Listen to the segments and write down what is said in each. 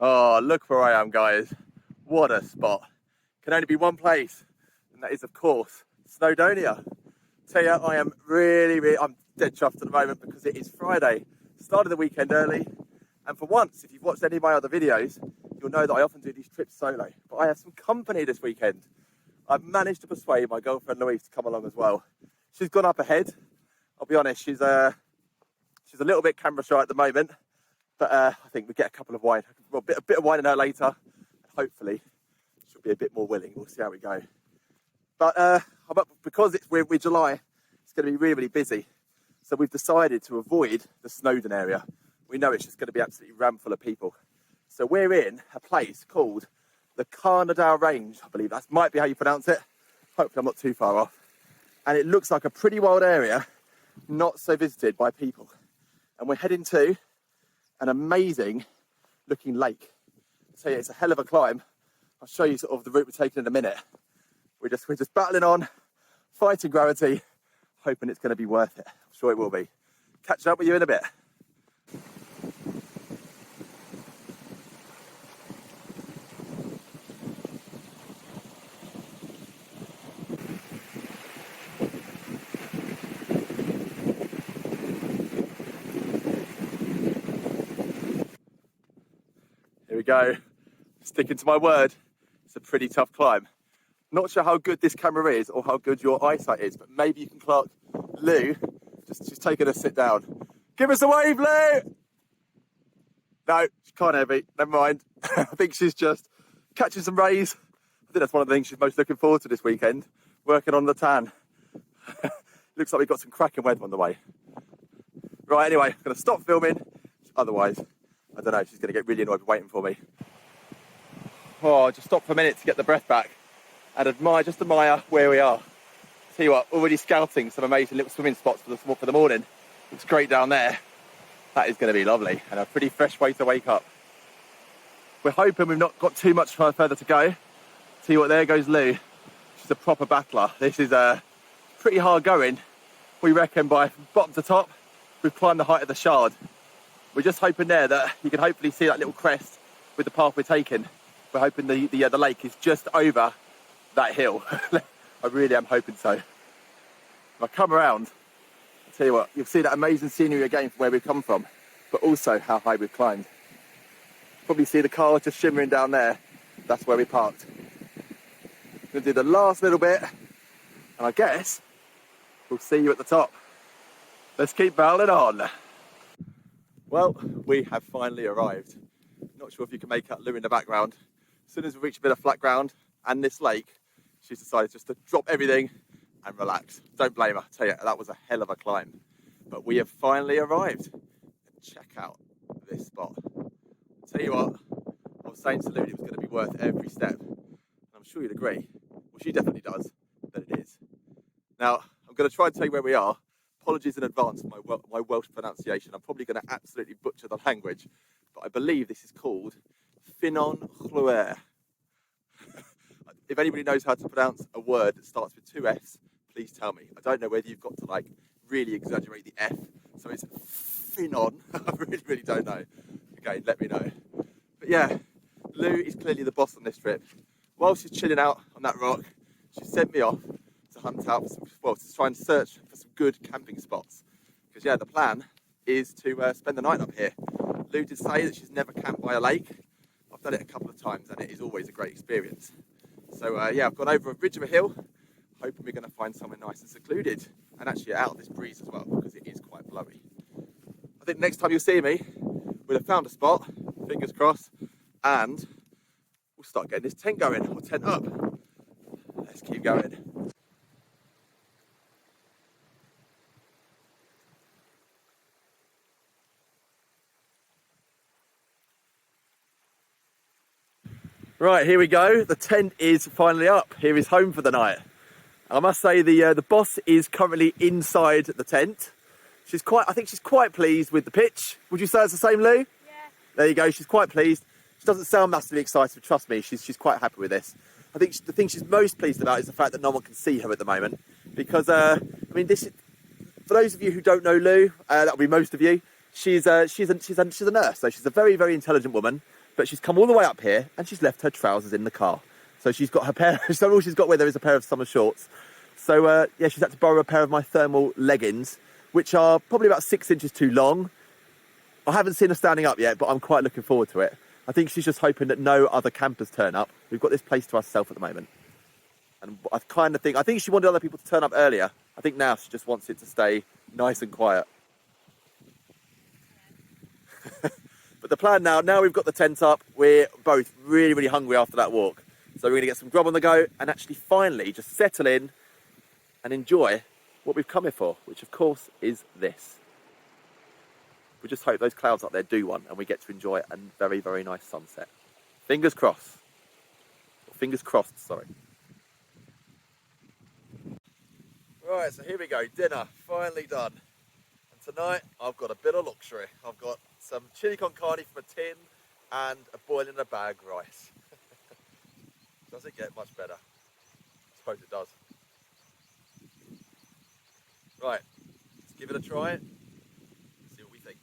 Oh, look where I am, guys. What a spot. Can only be one place, and that is, of course, Snowdonia. Tell you, I'm dead chuffed at the moment because it is Friday. Started the weekend early, and for once, if you've watched any of my other videos, you'll know that I often do these trips solo. But I have some company this weekend. I've managed to persuade my girlfriend Louise to come along as well. She's gone up ahead. I'll be honest, she's a little bit camera shy at the moment, but I think we get a couple of wine, a bit of wine in her later, and hopefully she'll be a bit more willing. We'll see how we go. But because we're July, it's going to be really, really busy. So we've decided to avoid the Snowdon area. We know it's just going to be absolutely rammed full of people. So we're in a place called the Carneddau range, I believe that might be how you pronounce it. Hopefully I'm not too far off. And it looks like a pretty wild area, not so visited by people. And we're heading to an amazing looking lake. So yeah, it's a hell of a climb. I'll show you sort of the route we're taking in a minute. We're just battling on, fighting gravity, hoping it's going to be worth it. I'm sure it will be. Catch up with you in a bit. Here we go. Sticking to my word, it's a pretty tough climb. Not sure how good this camera is or how good your eyesight is, but maybe you can clock Lou. She's taking a sit down. Give us a wave, Lou! No, she can't hear me. Never mind. I think she's just catching some rays. I think that's one of the things she's most looking forward to this weekend, working on the tan. Looks like we've got some cracking weather on the way. Right, anyway, I'm going to stop filming. Otherwise, I don't know, she's going to get really annoyed waiting for me. Oh, just stop for a minute to get the breath back and admire where we are. Tell you what, already scouting some amazing little swimming spots for the morning. Looks great down there. That is going to be lovely and a pretty fresh way to wake up. We're hoping we've not got too much further to go. Tell you what, there goes Lou. She's a proper battler. This is pretty hard going. We reckon by bottom to top, we've climbed the height of the Shard. We're just hoping there that you can hopefully see that little crest with the path we're taking. We're hoping the lake is just over that hill. I really am hoping so. If I come around, I'll tell you what, you'll see that amazing scenery again from where we've come from, but also how high we've climbed. Probably see the car just shimmering down there. That's where we parked. I'm going to do the last little bit, and I guess we'll see you at the top. Let's keep barreling on. Well, we have finally arrived. Not sure if you can make out Lou in the background. As soon as we reach a bit of flat ground and this lake, she's decided just to drop everything and relax. Don't blame her. I tell you, that was a hell of a climb. But we have finally arrived. And check out this spot. Tell you what, I was saying to Lou it was going to be worth every step. And I'm sure you'd agree. Well, she definitely does, that it is. Now, I'm going to try and tell you where we are. Apologies in advance for my Welsh pronunciation. I'm probably going to absolutely butcher the language, but I believe this is called Ffynnon Lloer. If anybody knows how to pronounce a word that starts with two F's, please tell me. I don't know whether you've got to like really exaggerate the F, so it's Ffynnon. I really don't know. Okay, let me know. But yeah, Lou is clearly the boss on this trip. While she's chilling out on that rock, she sent me off to hunt out to try and search for some good camping spots. Because yeah, the plan is to spend the night up here. Lou did say that she's never camped by a lake. I've done it a couple of times and it is always a great experience. So yeah, I've gone over a ridge of a hill, hoping we're going to find somewhere nice and secluded and actually out of this breeze as well, because it is quite blowy. I think next time you'll see me, we'll have found a spot, fingers crossed, and we'll start getting this tent going, or tent up. Let's keep going. Right, here we go. The tent is finally up. Here is home for the night. I must say the boss is currently inside the tent. I think she's quite pleased with the pitch. Would you say it's the same, Lou? Yeah. There you go. She's quite pleased. She doesn't sound massively excited, but trust me, she's quite happy with this. I think the thing she's most pleased about is the fact that no one can see her at the moment, because I mean, this is, for those of you who don't know Lou, that'll be most of you. She's a nurse, so she's a very, very intelligent woman. but she's come all the way up here and she's left her trousers in the car. So she's got her pair, so all she's got with her is a pair of summer shorts. So yeah, she's had to borrow a pair of my thermal leggings, which are probably about 6 inches too long. I haven't seen her standing up yet, but I'm quite looking forward to it. I think she's just hoping that no other campers turn up. We've got this place to ourselves at the moment. And I think she wanted other people to turn up earlier. I think now she just wants it to stay nice and quiet. But the plan now we've got the tent up, we're both really, really hungry after that walk. So we're going to get some grub on the go and actually finally just settle in and enjoy what we've come here for, which of course is this. We just hope those clouds up there do one and we get to enjoy a very, very nice sunset. Fingers crossed. Fingers crossed, sorry. Right, so here we go, dinner, finally done. And tonight I've got a bit of luxury. I've got some chili con carne from a tin and a boil in a bag rice. Does it get much better? I suppose it does. Right, let's give it a try. See what we think.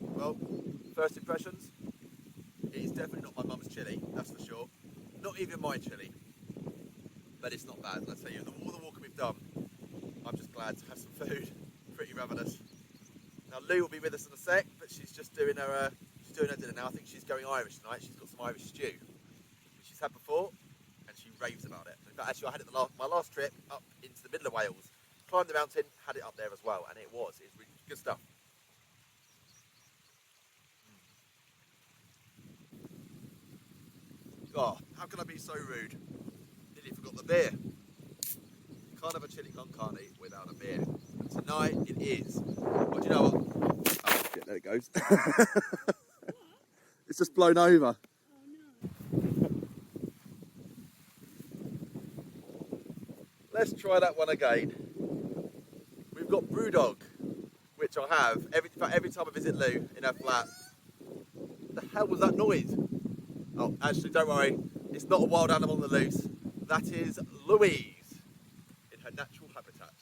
Well, first impressions. It is definitely not my mum's chili, that's for sure. Not even my chili. But it's not bad, let's tell you. All the walking we've done, I'm just glad to have some food. Pretty ravenous. Now Lou will be with us in a sec, but she's just doing her dinner now. I think she's going Irish tonight. She's got some Irish stew, which she's had before, and she raves about it. In fact, actually, I had it my last trip up into the middle of Wales. Climbed the mountain, had it up there as well, and it's really good stuff. God, how can I be so rude? Nearly forgot the beer. You can't have a chili con carne without a beer. And tonight it is. But you know what? Oh shit, there it goes. It's just blown over. Oh no. Let's try that one again. We've got Brewdog, which I have every time I visit Lou in her flat. What the hell was that noise? Oh, actually, don't worry. It's not a wild animal on the loose. That is Louise in her natural habitat.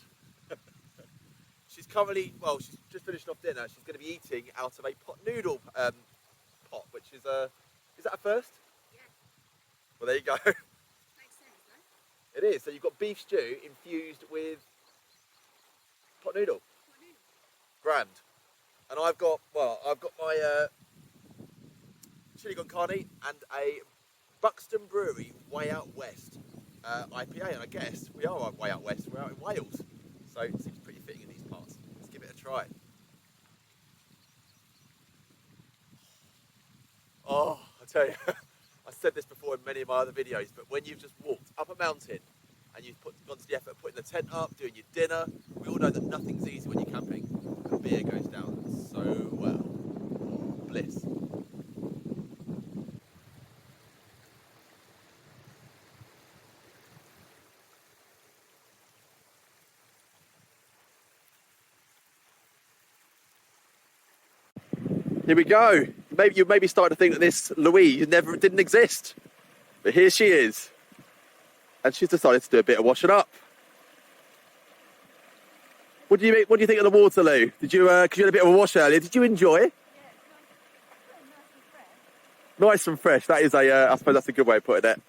She's currently, well, she's just finished off dinner. She's going to be eating out of a pot noodle pot, which is that a first? Yeah. Well, there you go. Makes sense, no? It is. So you've got beef stew infused with pot noodle. Grand. And I've got my chili con carne and a Buxton Brewery Way Out West IPA, and I guess we are way out west, we're out in Wales, so it seems pretty fitting in these parts. Let's give it a try. Oh, I tell you, I said this before in many of my other videos, but when you've just walked up a mountain and you've gone to the effort of putting the tent up, doing your dinner, we all know that nothing's easy when you're camping, and beer goes down so well. Bliss. Here we go. You maybe start to think that this Louise didn't exist, but here she is, and she's decided to do a bit of washing up. What do you think of the water, Lou? Did you? Because you had a bit of a wash earlier. Did you enjoy? Yeah, it's nice and fresh. That is I suppose that's a good way of putting it.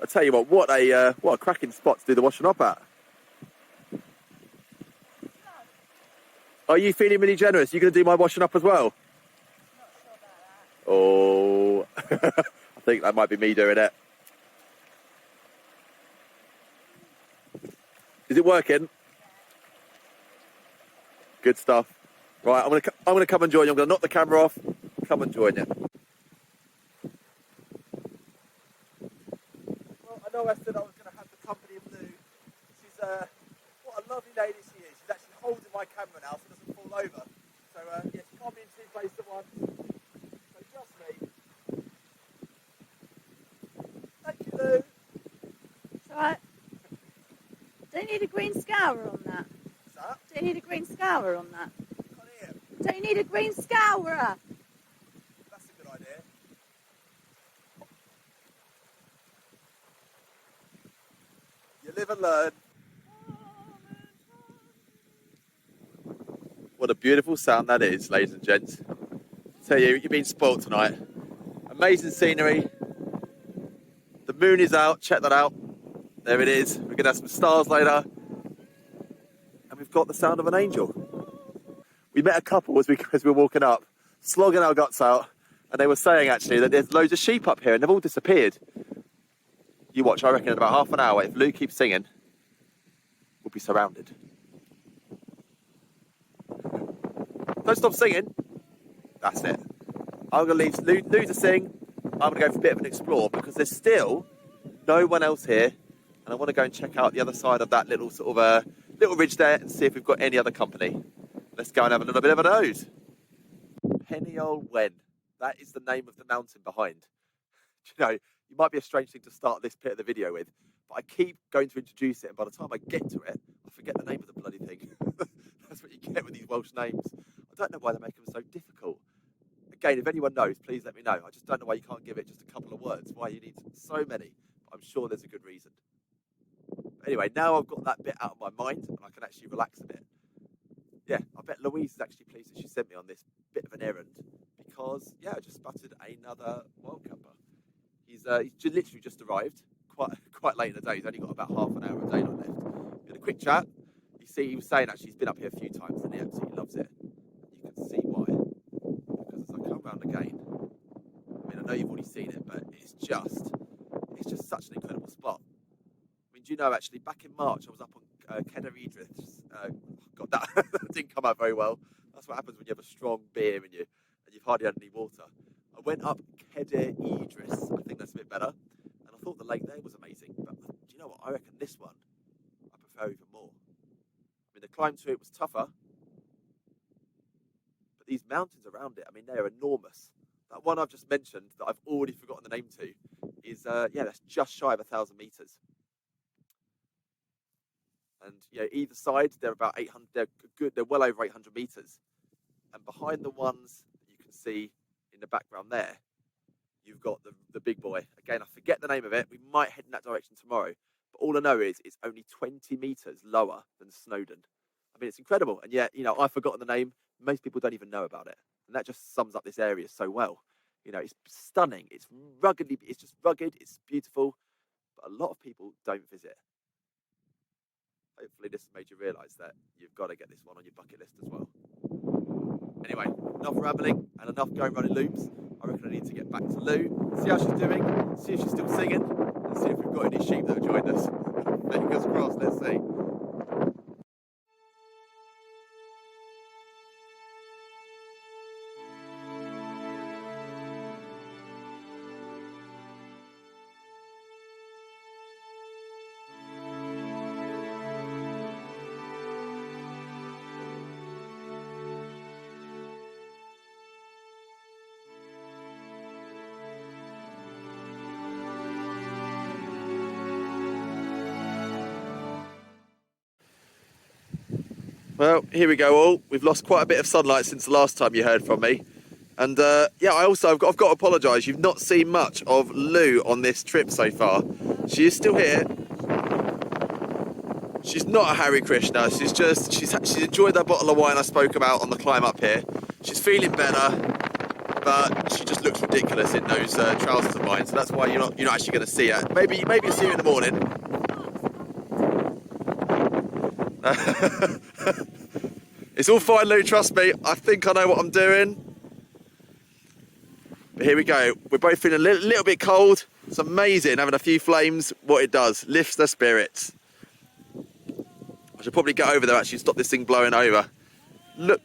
I tell you what a cracking spot to do the washing up at. Are you feeling really generous? Are you going to do my washing up as well? Not sure about that. Oh, I think that might be me doing it. Is it working? Yeah. Good stuff. Right, I'm gonna come and join you. I'm gonna knock the camera off. Come and join you. Well, I know I said I was gonna have the company of Lou. She's what a lovely lady she is. She's actually holding my camera now so it doesn't fall over. So yeah, she can't be in two places at once. So just me. Thank you, Lou. It's alright. Do you need a green scour on that? What's that? Do you need a green scour on that? Can't hear. Do you need a green scourer? That's a good idea. You live and learn. What a beautiful sound that is, ladies and gents. Tell you, you've been spoilt tonight. Amazing scenery. The moon is out, check that out. There it is. We're gonna have some stars later. And we've got the sound of an angel. We met a couple as we were walking up, slogging our guts out, and they were saying actually that there's loads of sheep up here and they've all disappeared. You watch, I reckon in about half an hour, if Lou keeps singing, we'll be surrounded. Don't stop singing. That's it. I'm going to leave Lou to sing. I'm going to go for a bit of an explore because there's still no one else here. And I want to go and check out the other side of that little sort of little ridge there and see if we've got any other company. Let's go and have a little bit of a nose. Ffynnon Lloer. That is the name of the mountain behind. You know, it might be a strange thing to start this bit of the video with, but I keep going to introduce it, and by the time I get to it, I forget the name of the bloody thing. That's what you get with these Welsh names. I don't know why they make them so difficult. Again, if anyone knows, please let me know. I just don't know why you can't give it just a couple of words, why you need so many. I'm sure there's a good reason. Anyway, now I've got that bit out of my mind, and I can actually relax a bit. Yeah, I bet Louise is actually pleased that she sent me on this bit of an errand because, yeah, I just spotted another wild camper. He's literally just arrived, quite late in the day. He's only got about half an hour of daylight left. We had a quick chat. You see, he was saying actually he's been up here a few times and he absolutely loves it. You can see why. Because as I come round again, I mean, I know you've already seen it, but it's just such an incredible spot. I mean, do you know, actually, back in March, I was up on Carneddau. God, that didn't come out very well. That's what happens when you have a strong beer and you've hardly had any water. I went up Carneddau, I think that's a bit better, and I thought the lake there was amazing. But do you know what? I reckon this one I prefer even more. I mean, the climb to it was tougher, but these mountains around it, I mean, they're enormous. That one I've just mentioned that I've already forgotten the name to is, that's just shy of 1,000 meters. And either side they're about 800. They're good. They're well over 800 meters. And behind the ones that you can see in the background there, you've got the big boy. Again, I forget the name of it. We might head in that direction tomorrow. But all I know is it's only 20 meters lower than Snowdon. I mean, it's incredible. And yet, I've forgotten the name. Most people don't even know about it. And that just sums up this area so well. It's stunning. It's just rugged. It's beautiful. But a lot of people don't visit. Hopefully this has made you realise that you've got to get this one on your bucket list as well. Anyway, enough rambling and enough going running loops. I reckon I need to get back to Lou, see how she's doing, see if she's still singing, and see if we've got any sheep that have joined us. Fingers crossed, let's see. Well, here we go all. We've lost quite a bit of sunlight since the last time you heard from me. And I've got to apologise. You've not seen much of Lou on this trip so far. She is still here. She's not a Hare Krishna. She's enjoyed that bottle of wine I spoke about on the climb up here. She's feeling better, but she just looks ridiculous in those trousers of mine. So that's why you're not actually going to see her. Maybe you'll see her in the morning. It's all fine, Lou, trust me. I think I know what I'm doing. But here we go. We're both feeling a little bit cold. It's amazing having a few flames. What it does, lifts the spirits. I should probably get over there actually, stop this thing blowing over. Look.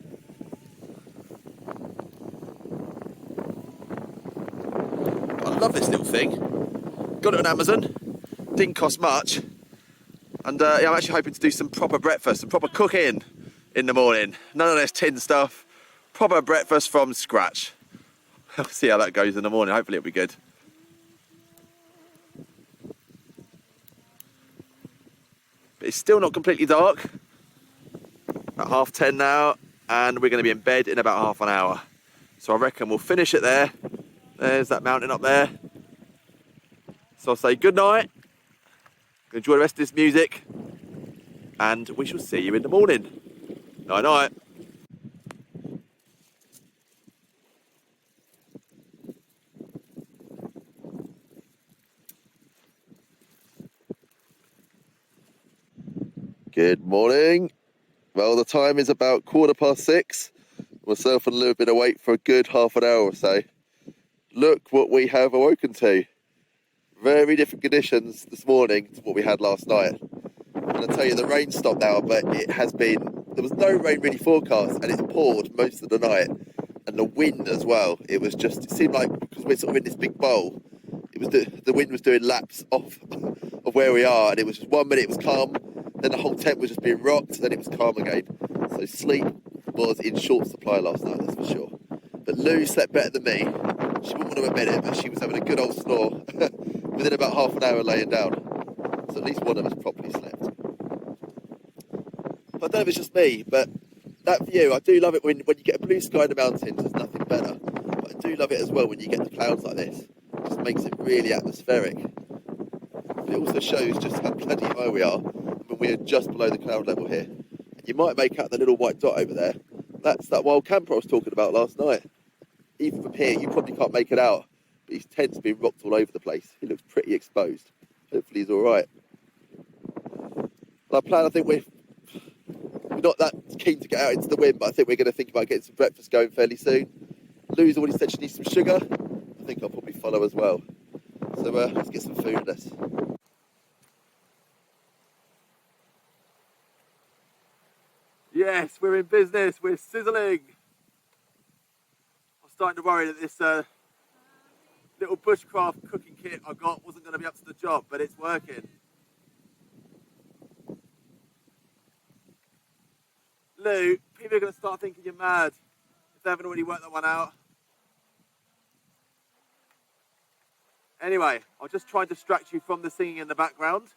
I love this little thing. Got it on Amazon. Didn't cost much. And I'm actually hoping to do some proper breakfast, some proper cooking in the morning. None of this tin stuff. Proper breakfast from scratch. We'll see how that goes in the morning. Hopefully it'll be good. But it's still not completely dark. About 10:30 now, and we're going to be in bed in about half an hour. So I reckon we'll finish it there. There's that mountain up there. So I'll say good night. Enjoy the rest of this music, and we shall see you in the morning. Night night. Good morning. Well, the time is about 6:15. Myself and Lou have been awake for a good half an hour or so. Look what we have awoken to. Very different conditions this morning to what we had last night. And I tell you, the rain stopped now, but there was no rain really forecast, and it poured most of the night. And the wind as well. It seemed like, because we're sort of in this big bowl, the wind was doing laps of where we are, and it was just 1 minute it was calm, then the whole tent was just being rocked, then it was calm again. So sleep was in short supply last night, that's for sure. But Lou slept better than me. She wouldn't want to admit it, but she was having a good old snore within about half an hour laying down. So at least one of us properly slept. But I don't know if it's just me, but that view, I do love it when you get a blue sky in the mountains, there's nothing better. But I do love it as well when you get the clouds like this. It just makes it really atmospheric. But it also shows just how bloody high we are when we are just below the cloud level here. And you might make out the little white dot over there. That's that wild camper I was talking about last night. Even from here, you probably can't make it out, but his tent's been rocked all over the place. He looks pretty exposed. Hopefully he's all right. And I think we're not that keen to get out into the wind, but I think we're going to think about getting some breakfast going fairly soon. Lou's already said she needs some sugar. I think I'll probably follow as well. So let's get some food in us. Yes, we're in business. We're sizzling. I'm starting to worry that this little bushcraft cooking kit I got wasn't going to be up to the job, but it's working. Lou, people are going to start thinking you're mad if they haven't already worked that one out. Anyway, I'll just try and distract you from the singing in the background.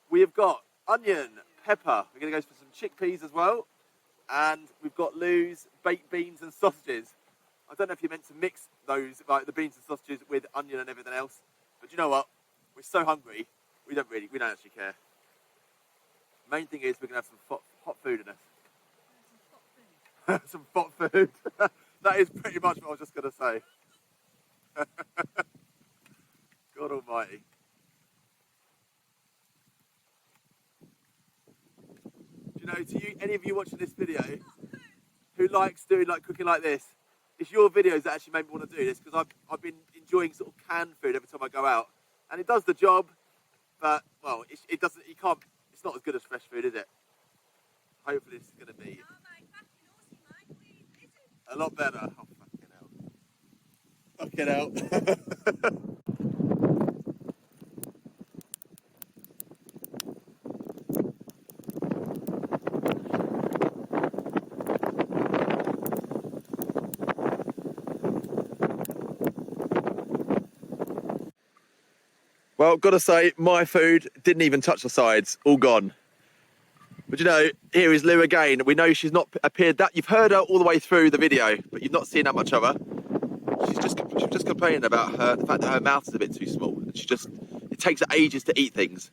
We have got onion, pepper. We're going to go for some chickpeas as well. And we've got Lou's baked beans and sausages. I don't know if you're meant to mix those, like the beans and sausages with onion and everything else. But you know what? We're so hungry, we don't actually care. Main thing is we're going to have some hot food in us. Some hot food. That is pretty much what I was just going to say. God almighty. Do you know, any of you watching this video who likes doing cooking like this, it's your videos that actually made me want to do this, because I've been enjoying sort of canned food every time I go out, and it does the job, but well, it doesn't. It's not as good as fresh food, is it? Hopefully, this is going to be a lot better. Oh, fucking hell. Fucking hell. Well, gotta say, my food didn't even touch the sides, all gone. But you know, here is Lou again. We know she's not appeared that. You've heard her all the way through the video, but you've not seen that much of her. She's just complaining about the fact that her mouth is a bit too small. And it takes her ages to eat things.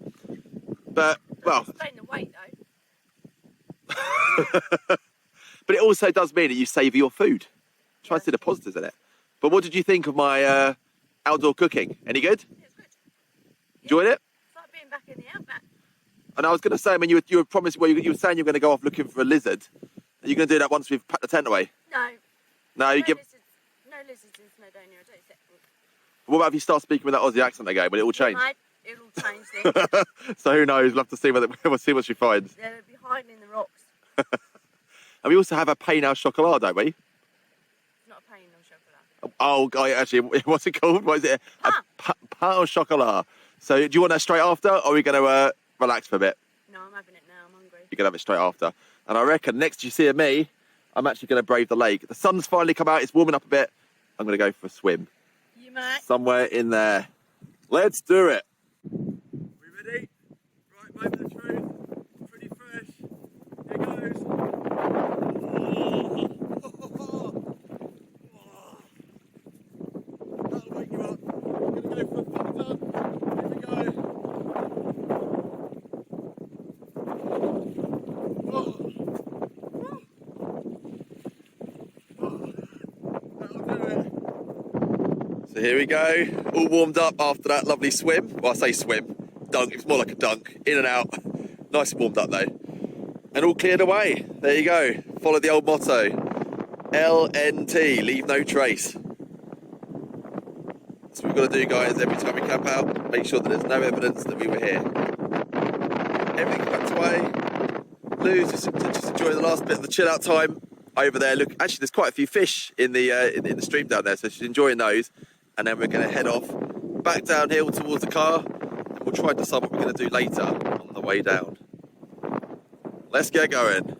But, well. Explain the weight though. But it also does mean that you savour your food. Try to see the positives in it. But what did you think of my outdoor cooking? Any good? Enjoyed it? It's like being back in the outback. And I was going to say, I mean, you were promising, well, you were saying you were going to go off looking for a lizard. Are you going to do that once we've packed the tent away? No. No, No lizards in Snowdonia, I don't think. What about if you start speaking with that Aussie accent again? Will it all change? It'll change things. So who knows? We'll have to see we'll see what she finds. They'll be hiding in the rocks. And we also have a pain au chocolat, don't we? It's not a pain au chocolat. Oh, God, actually, what's it called? What is it? Pain. A pain au chocolat. So do you want that straight after, or are we going to relax for a bit? No, I'm having it now. I'm hungry. You're going to have it straight after. And I reckon next you see me, I'm actually going to brave the lake. The sun's finally come out. It's warming up a bit. I'm going to go for a swim. You might. Somewhere in there. Let's do it. We ready? Right, moment of truth. Pretty fresh. Here goes. That'll wake you up. I'm going to go for a thumbs up. Here we go. So here we go, all warmed up after that lovely swim. Well, I say swim, dunk, it's more like a dunk, in and out. Nice and warmed up though. And all cleared away. There you go. Follow the old motto. LNT, leave no trace. That's what we've got to do, guys, every time we camp out. Make sure that there's no evidence that we were here. Everything's tucked away. Lou's just enjoying the last bit of the chill out time over there. Look, actually there's quite a few fish in the stream down there, so she's enjoying those. And then we're going to head off back downhill towards the car, and we'll try and decide what we're going to do later on the way down. Let's get going.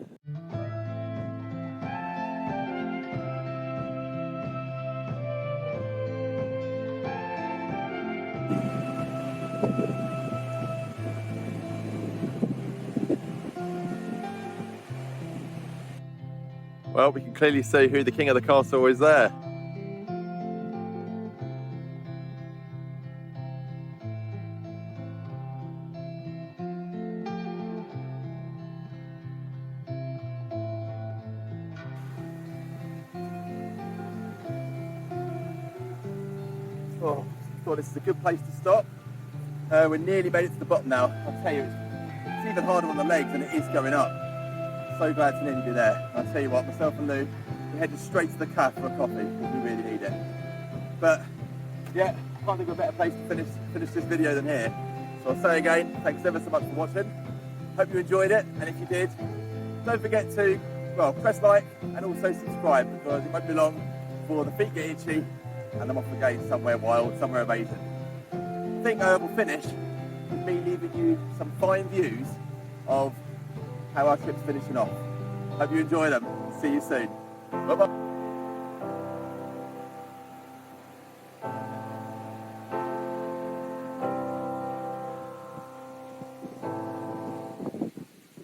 Well, we can clearly see who the king of the castle is there. Oh, thought this is a good place to stop. We're nearly made it to the bottom now. I'll tell you, it's even harder on the legs than it is going up. So glad to nearly be there. I'll tell you what, myself and Lou, we're heading straight to the cafe for a coffee because we really need it. But yeah, can't think of a better place to finish this video than here. So I'll say again, thanks ever so much for watching. Hope you enjoyed it, and if you did, don't forget to, well, press like and also subscribe, because it won't be long before the feet get itchy and I'm off again somewhere wild, somewhere amazing. I think we'll finish with me leaving you some fine views of how our trip's finishing off. Hope you enjoy them. See you soon. Bye bye.